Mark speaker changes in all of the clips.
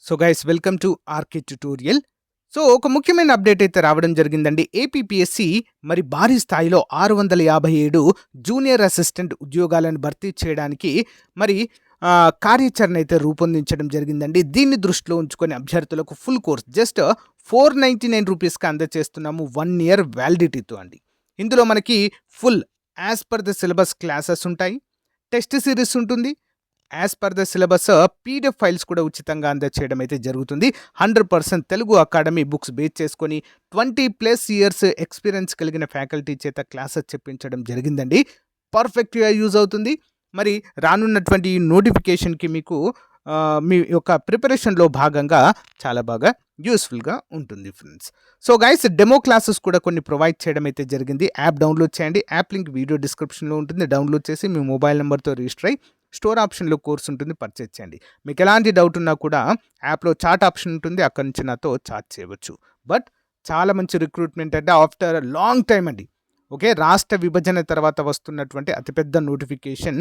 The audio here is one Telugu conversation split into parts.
Speaker 1: So guys welcome to RK tutorial. So ఒక ముఖ్యమైన అప్డేట్ అయితే రావడం జరిగిందండి. ఏపీపీఎస్సి మరి భారీ స్థాయిలో 657 జూనియర్ అసిస్టెంట్ ఉద్యోగాలను భర్తీ చేయడానికి మరి కార్యాచరణ అయితే రూపొందించడం జరిగిందండి. దీన్ని దృష్టిలో ఉంచుకొని అభ్యర్థులకు ఫుల్ కోర్స్ జస్ట్ 499 రూపీస్కి అందజేస్తున్నాము, 1 ఇయర్ వ్యాలిడిటీతో అండి. ఇందులో మనకి full as per the syllabus classes ఉంటాయి, టెస్ట్ సిరీస్ ఉంటుంది, as per the syllabus PDF files కూడా ఉచితంగా అందజేయడం అయితే జరుగుతుంది. 100% తెలుగు అకాడమీ బుక్స్ బేస్ చేసుకొని 20+ ఇయర్స్ ఎక్స్పీరియన్స్ కలిగిన ఫ్యాకల్టీ చేత క్లాసెస్ చెప్పించడం జరిగిందండి. పర్ఫెక్ట్గా యూజ్ అవుతుంది. మరి రానున్నటువంటి నోటిఫికేషన్కి మీకు మీ యొక్క ప్రిపరేషన్లో భాగంగా చాలా బాగా యూస్ఫుల్గా ఉంటుంది friends. So guys demo classes కూడా కొన్ని ప్రొవైడ్ చేయడం అయితే జరిగింది. యాప్ డౌన్లోడ్ చేయండి. యాప్ లింక్ వీడియో డిస్క్రిప్షన్లో ఉంటుంది. డౌన్లోడ్ చేసి మీ మొబైల్ నెంబర్తో రిజిస్టర్ అయ్యి స్టోర్ ఆప్షన్లో కోర్స్ ఉంటుంది, పర్చేజ్ చేయండి. మీకు ఎలాంటి డౌట్ ఉన్నా కూడా యాప్లో చాట్ ఆప్షన్ ఉంటుంది, అక్కడి నుంచి నాతో చాట్ చేయవచ్చు. బట్ చాలా మంచి రిక్రూట్మెంట్ అంటే ఆఫ్టర్ లాంగ్ టైం అండి. ఓకే, రాష్ట్ర విభజన తర్వాత వస్తున్నటువంటి అతిపెద్ద నోటిఫికేషన్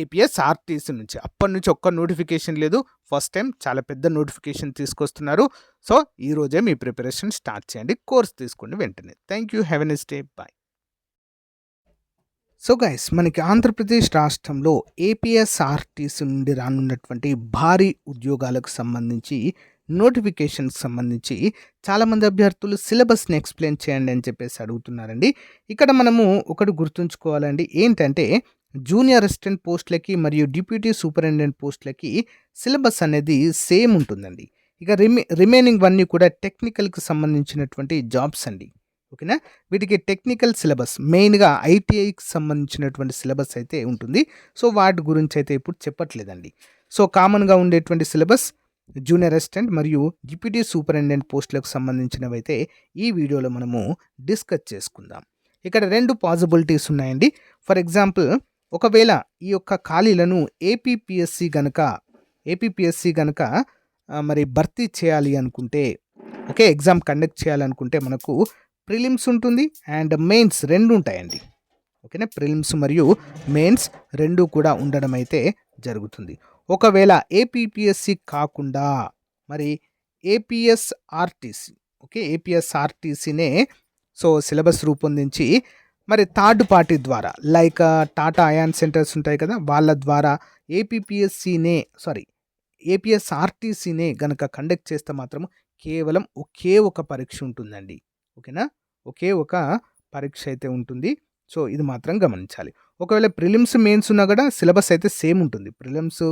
Speaker 1: ఏపీఎస్ఆర్టీసీ నుంచి. అప్పటి నుంచి ఒక్క నోటిఫికేషన్ లేదు, ఫస్ట్ టైం చాలా పెద్ద నోటిఫికేషన్ తీసుకొస్తున్నారు. సో ఈరోజే మీ ప్రిపరేషన్ స్టార్ట్ చేయండి, కోర్స్ తీసుకోండి వెంటనే. Thank you, have a nice day, bye. So guys మనకి ఆంధ్రప్రదేశ్ రాష్ట్రంలో ఏపీఎస్ఆర్టీసీ నుండి రానున్నటువంటి భారీ ఉద్యోగాలకు సంబంధించి నోటిఫికేషన్కి సంబంధించి చాలామంది అభ్యర్థులు సిలబస్ని ఎక్స్ప్లెయిన్ చేయండి అని చెప్పేసి అడుగుతున్నారండి. ఇక్కడ మనము ఒకటి గుర్తుంచుకోవాలండి, ఏంటంటే జూనియర్ అసిస్టెంట్ పోస్టులకి మరియు డిప్యూటీ సూపరింటెండెంట్ పోస్టులకి సిలబస్ అనేది సేమ్ ఉంటుందండి. ఇక రిమైనింగ్ అన్నీ కూడా టెక్నికల్కి సంబంధించినటువంటి జాబ్స్ అండి. ఓకేనా, వీటికి టెక్నికల్ సిలబస్ మెయిన్గా ఐటీఐకి సంబంధించినటువంటి సిలబస్ అయితే ఉంటుంది. సో వాటి గురించి అయితే ఇప్పుడు చెప్పట్లేదండి. సో కామన్గా ఉండేటువంటి సిలబస్ జూనియర్ అసిస్టెంట్ మరియు డిప్యూటీ సూపరింటెండెంట్ పోస్టులకు సంబంధించినవి అయితే ఈ వీడియోలో మనము డిస్కస్ చేసుకుందాం. ఇక్కడ 2 పాసిబిలిటీస్ ఉన్నాయండి. ఫర్ ఎగ్జాంపుల్, ఒకవేళ ఈ యొక్క ఖాళీలను ఏపీపీఎస్సి గనక మరి భర్తీ చేయాలి అనుకుంటే, ఓకే, ఎగ్జామ్ కండక్ట్ చేయాలనుకుంటే మనకు ప్రిలిమ్స్ ఉంటుంది అండ్ మెయిన్స్ 2 ఉంటాయండి. ఓకేనా, ప్రిలిమ్స్ మరియు మెయిన్స్ 2 కూడా ఉండడం అయితే జరుగుతుంది. ఒకవేళ ఏపీపీఎస్సి కాకుండా మరి ఏపీఎస్ఆర్టీసీ, ఓకే, ఏపీఎస్ఆర్టీసీనే సో సిలబస్ రూపొందించి మరి థర్డ్ పార్టీ ద్వారా లైక్ టాటా అయాన్ సెంటర్స్ ఉంటాయి కదా, వాళ్ళ ద్వారా ఏపీఎస్ఆర్టీసీనే గనక కండక్ట్ చేస్తే మాత్రం కేవలం ఒకే ఒక పరీక్ష ఉంటుందండి. ఓకేనా, ఒకే ఒక పరీక్ష అయితే ఉంటుంది. సో ఇది మాత్రం గమనించాలి. ఒకవేళ ప్రిలిమ్స్ మెయిన్స్ ఉన్నా కూడా సిలబస్ అయితే సేమ్ ఉంటుంది. ప్రిలిమ్స్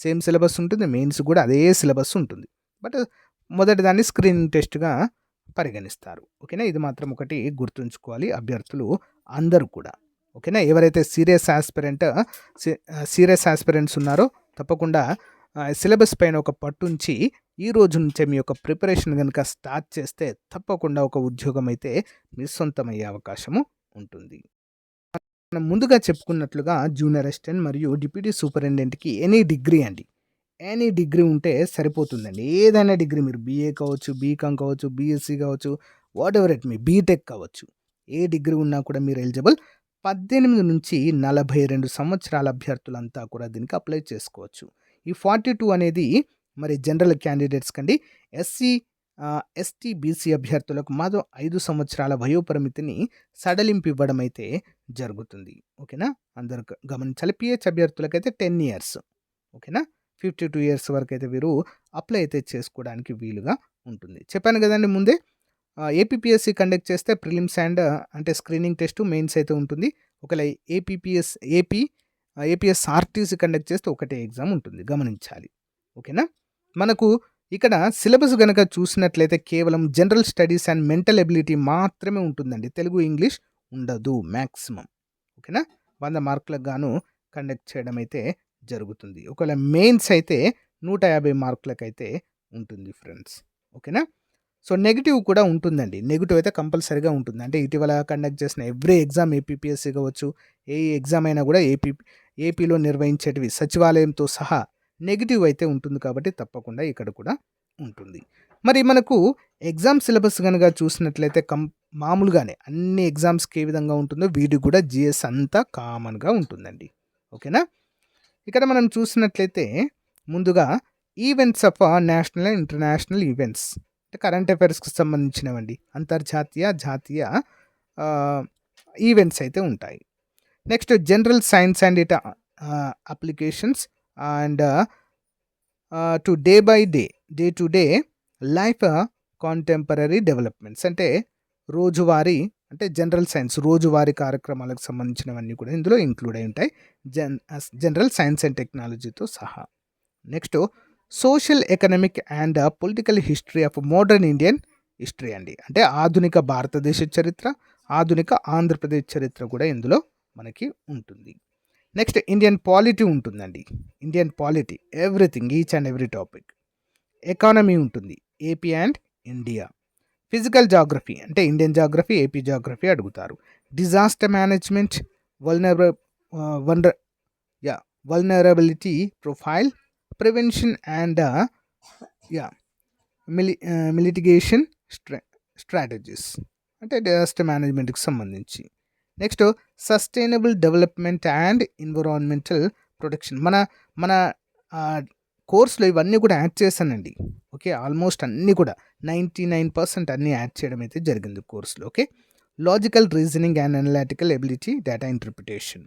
Speaker 1: సేమ్ సిలబస్ ఉంటుంది, మెయిన్స్ కూడా అదే సిలబస్ ఉంటుంది. బట్ మొదటి దాన్ని స్క్రీనింగ్ టెస్ట్గా పరిగణిస్తారు. ఓకేనా, ఇది మాత్రం ఒకటి గుర్తుంచుకోవాలి అభ్యర్థులు అందరూ కూడా. ఓకేనా, ఎవరైతే సీరియస్ ఆస్పిరెంట్స్ ఉన్నారో తప్పకుండా సిలబస్ పైన ఒక పట్టుంచి ఈ రోజు నుంచే మీ యొక్క ప్రిపరేషన్ కనుక స్టార్ట్ చేస్తే తప్పకుండా ఒక ఉద్యోగం అయితే మీ సొంతమయ్యే అవకాశము ఉంటుంది. మనం ముందుగా చెప్పుకున్నట్లుగా జూనియర్ అసిస్టెంట్ మరియు డిప్యూటీ సూపరింటెండెంట్కి ఎనీ డిగ్రీ ఉంటే సరిపోతుందండి. ఏదైనా డిగ్రీ, మీరు బీఏ కావచ్చు, బీకామ్ కావచ్చు, బీఎస్సీ కావచ్చు, వాట్ ఎవర్ ఇట్ మీ, బీటెక్ కావచ్చు, ఏ డిగ్రీ ఉన్నా కూడా మీరు ఎలిజిబుల్. 18 నుంచి 42 సంవత్సరాల అభ్యర్థులంతా కూడా దీనికి అప్లై చేసుకోవచ్చు. ఈ 42 అనేది మరి జనరల్ క్యాండిడేట్స్ కండి. ఎస్సీ, ఎస్టీ, బీసీ అభ్యర్థులకు మాత్రం 5 సంవత్సరాల వయోపరిమితిని సడలింపు ఇవ్వడం అయితే జరుగుతుంది. ఓకేనా, అందరూ గమనించాలి. పిహెచ్ అభ్యర్థులకైతే 10 ఇయర్స్, ఓకేనా, 52 ఇయర్స్ వరకు అయితే వీరు అప్లై అయితే చేసుకోవడానికి వీలుగా ఉంటుంది. చెప్పాను కదండి ముందే, ఏపీపీఎస్సి కండక్ట్ చేస్తే ప్రిలిమ్స్ అండ్ అంటే స్క్రీనింగ్ టెస్ట్, మెయిన్స్ అయితే ఉంటుంది. ఒకవేళ ఏపీఎస్ఆర్టీసీ కండక్ట్ చేస్తే ఒకటే ఎగ్జామ్ ఉంటుంది, గమనించాలి. ఓకేనా, మనకు ఇక్కడ సిలబస్ కనుక చూసినట్లయితే కేవలం general studies and mental ability మాత్రమే ఉంటుందండి. తెలుగు, ఇంగ్లీష్ ఉండదు మ్యాక్సిమం. ఓకేనా, 100 మార్కులకు గాను కండక్ట్ చేయడం అయితే జరుగుతుంది. ఒకవేళ మెయిన్స్ అయితే 150 మార్కులకు అయితే ఉంటుంది ఫ్రెండ్స్. ఓకేనా, సో నెగిటివ్ కూడా ఉంటుందండి. నెగిటివ్ అయితే కంపల్సరీగా ఉంటుంది. అంటే ఇటీవల కండక్ట్ చేసిన ఎవ్రీ ఎగ్జామ్, ఏపీపీఎస్సీ కావచ్చు, ఏ ఎగ్జామ్ అయినా కూడా ఏపీలో నిర్వహించేటివి సచివాలయంతో సహా నెగిటివ్ అయితే ఉంటుంది. కాబట్టి తప్పకుండా ఇక్కడ కూడా ఉంటుంది. మరి మనకు ఎగ్జామ్ సిలబస్ కనుక చూసినట్లయితే మామూలుగానే అన్ని ఎగ్జామ్స్కి ఏ విధంగా ఉంటుందో వీటికి కూడా జిఎస్ అంతా కామన్గా ఉంటుందండి. ఓకేనా, ఇక్కడ మనం చూసినట్లయితే ముందుగా events of national and international events అంటే కరెంట్ అఫైర్స్కి సంబంధించినవండి. అంతర్జాతీయ జాతీయ ఈవెంట్స్ అయితే ఉంటాయి. Next general science and it applications and to day by day to day life contemporary developments అంటే రోజువారీ అంటే జనరల్ సైన్స్ రోజువారీ కార్యక్రమాలకు సంబంధించినవన్నీ కూడా ఇందులో ఇంక్లూడ్ అయి ఉంటాయి జనరల్ సైన్స్ అండ్ టెక్నాలజీతో సహా. Next social economic and political history of modern Indian history అండి. అంటే ఆధునిక భారతదేశ చరిత్ర, ఆధునిక ఆంధ్రప్రదేశ్ చరిత్ర కూడా ఇందులో మనకి ఉంటుంది. నెక్స్ట్ ఇండియన్ పాలిటీ ఉంటుందండి. Indian polity everything each and every topic. Economy ఉంటుంది, AP and India. Physical geography అంటే ఇండియన్ జాగ్రఫీ, ఏపీ జాగ్రఫీ అడుగుతారు. Disaster management, vulnerability profile, prevention and mitigation strategies అంటే డిజాస్టర్ మేనేజ్మెంట్కి సంబంధించి. Next sustainable development and environmental protection. మన కోర్సులో ఇవన్నీ కూడా యాడ్ చేశానండి. ఓకే, ఆల్మోస్ట్ అన్నీ కూడా 99% అన్నీ యాడ్ చేయడం అయితే జరిగింది కోర్సులో. Okay, logical reasoning and analytical ability, data interpretation.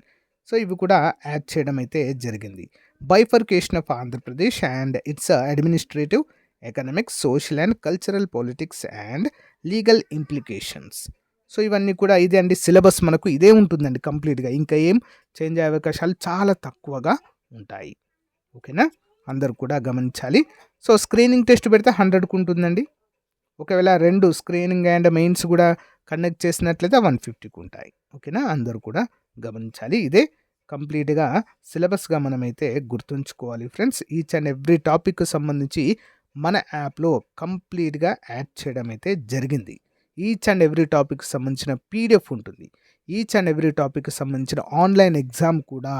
Speaker 1: So ఇవి కూడా యాడ్ చేయడం అయితే జరిగింది. Bifurcation of Andhra Pradesh and it's administrative, economic, social and cultural, politics and legal implications. So ఇవన్నీ కూడా ఇదే అండి సిలబస్ మనకు ఇదే ఉంటుందండి కంప్లీట్గా. ఇంకా ఏం చేంజ్ అయ్యే అవకాశాలు చాలా తక్కువగా ఉంటాయి. ఓకేనా, అందరు కూడా గమనించాలి. సో స్క్రీనింగ్ టెస్ట్ పెడితే 100కు ఉంటుందండి. ఒకవేళ 2 స్క్రీనింగ్ అండ్ మెయిన్స్ కూడా కండక్ట్ చేసినట్లయితే 150కు ఉంటాయి. ఓకేనా, అందరూ కూడా గమనించాలి. ఇదే కంప్లీట్గా సిలబస్గా మనమైతే గుర్తుంచుకోవాలి friends. Each and every topic సంబంధించి మన యాప్లో కంప్లీట్గా యాడ్ చేయడం అయితే జరిగింది. ఈచ్ అండ్ ఎవ్రీ టాపిక్కి సంబంధించిన పీడిఎఫ్ ఉంటుంది. ఈచ్ అండ్ ఎవ్రీ టాపిక్కి సంబంధించిన ఆన్లైన్ ఎగ్జామ్ కూడా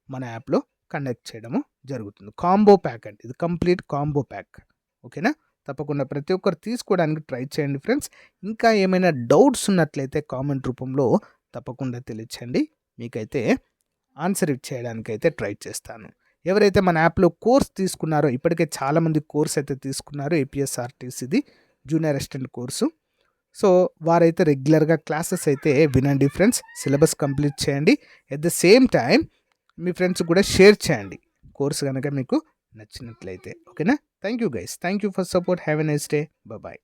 Speaker 1: మన యాప్లో కండక్ట్ చేయడము జరుగుతుంది. కాంబో ప్యాక్ అండి, ఇది కంప్లీట్ కాంబో ప్యాక్. ఓకేనా, తప్పకుండా ప్రతి ఒక్కరు తీసుకోవడానికి ట్రై చేయండి ఫ్రెండ్స్. ఇంకా ఏమైనా డౌట్స్ ఉన్నట్లయితే కామెంట్ రూపంలో తప్పకుండా తెలియచేయండి. మీకైతే ఆన్సర్ చేయడానికి అయితే ట్రై చేస్తాను. ఎవరైతే మన యాప్లో కోర్స్ తీసుకున్నారో, ఇప్పటికే చాలామంది కోర్స్ అయితే తీసుకున్నారు, ఏపీఎస్ఆర్టీసీది జూనియర్ అసిస్టెంట్ కోర్సు. సో వారైతే రెగ్యులర్గా క్లాసెస్ అయితే వినండి ఫ్రెండ్స్. సిలబస్ కంప్లీట్ చేయండి. ఎట్ ద సేమ్ టైం మీ ఫ్రెండ్స్ కూడా షేర్ చేయండి కోర్స్ కనుక మీకు నచ్చినట్లయితే. ఓకేనా, thank you guys, thank you for support. Have a nice day, bye.